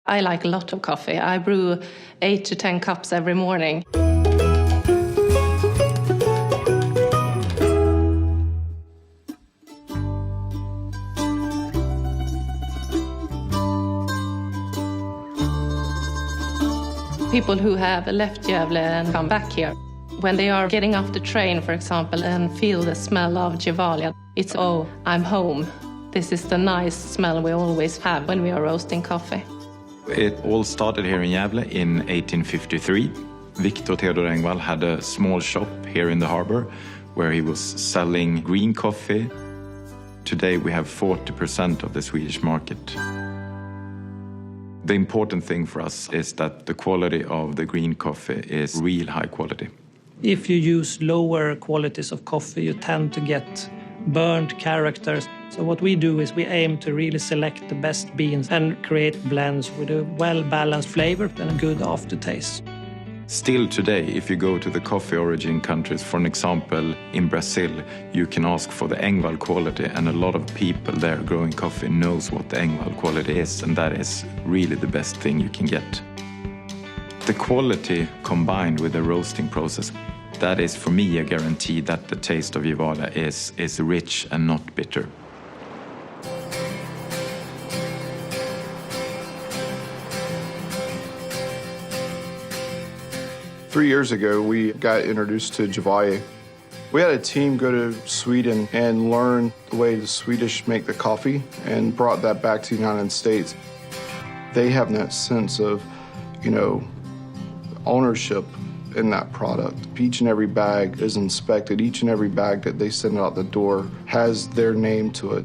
I like a lot of coffee. I brew 8 to 10 cups every morning. People who have left Gävle and come back here, when they are getting off the train, for example, and feel the smell of Gevalia, it's, oh, I'm home. This is the nice smell we always have when we are roasting coffee. It all started here in Gävle in 1853. Victor Theodore Engwall had a small shop here in the harbor where he was selling green coffee. Today we have 40% of the Swedish market. The important thing for us is that the quality of the green coffee is real high quality. If you use lower qualities of coffee, you tend to get burnt characters. So what we do is we aim to really select the best beans and create blends with a well-balanced flavor and a good aftertaste. Still today, if you go to the coffee origin countries, for an example, in Brazil, you can ask for the Engwall quality, and a lot of people there growing coffee knows what the Engwall quality is, and that is really the best thing you can get. The quality combined with the roasting process, that is for me a guarantee that the taste of Gevalia is rich and not bitter. Three years ago, we got introduced to Gevalia. We had a team go to Sweden and learn the way the Swedish make the coffee and brought that back to the United States. They have that sense of, ownership in that product. Each and every bag is inspected. Each and every bag that they send out the door has their name to it.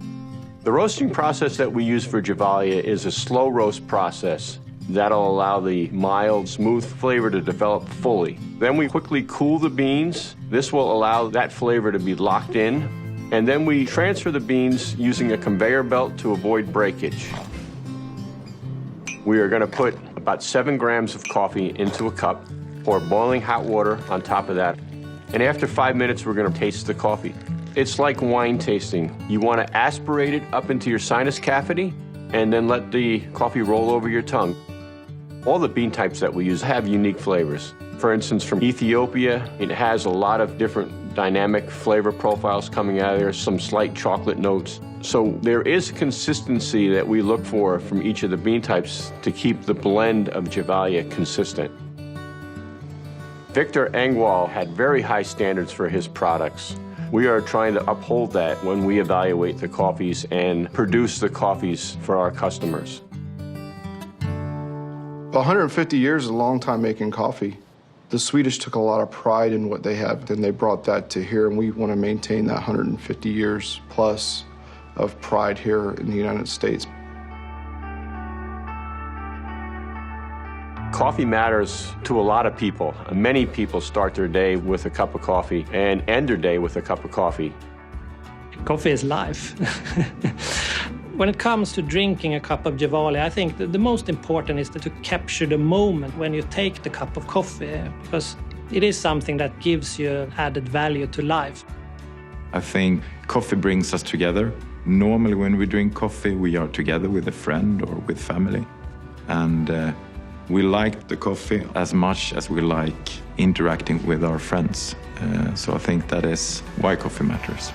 The roasting process that we use for Gevalia is a slow roast process. That'll allow the mild, smooth flavor to develop fully. Then we quickly cool the beans. This will allow that flavor to be locked in. And then we transfer the beans using a conveyor belt to avoid breakage. We are going to put about 7 grams of coffee into a cup, pour boiling hot water on top of that, and after 5 minutes, we're going to taste the coffee. It's like wine tasting. You want to aspirate it up into your sinus cavity, and then let the coffee roll over your tongue. All the bean types that we use have unique flavors. For instance, from Ethiopia, it has a lot of different dynamic flavor profiles coming out of there, some slight chocolate notes. So there is consistency that we look for from each of the bean types to keep the blend of Gevalia consistent. Victor Engwall had very high standards for his products. We are trying to uphold that when we evaluate the coffees and produce the coffees for our customers. 150 years is a long time making coffee. The Swedish took a lot of pride in what they have, and they brought that to here, and we want to maintain that 150 years plus of pride here in the United States. Coffee matters to a lot of people. Many people start their day with a cup of coffee and end their day with a cup of coffee. Coffee is life. When it comes to drinking a cup of Gevalia, I think that the most important is to capture the moment when you take the cup of coffee, because it is something that gives you added value to life. I think coffee brings us together. Normally when we drink coffee, we are together with a friend or with family. And we like the coffee as much as we like interacting with our friends. So I think that is why coffee matters.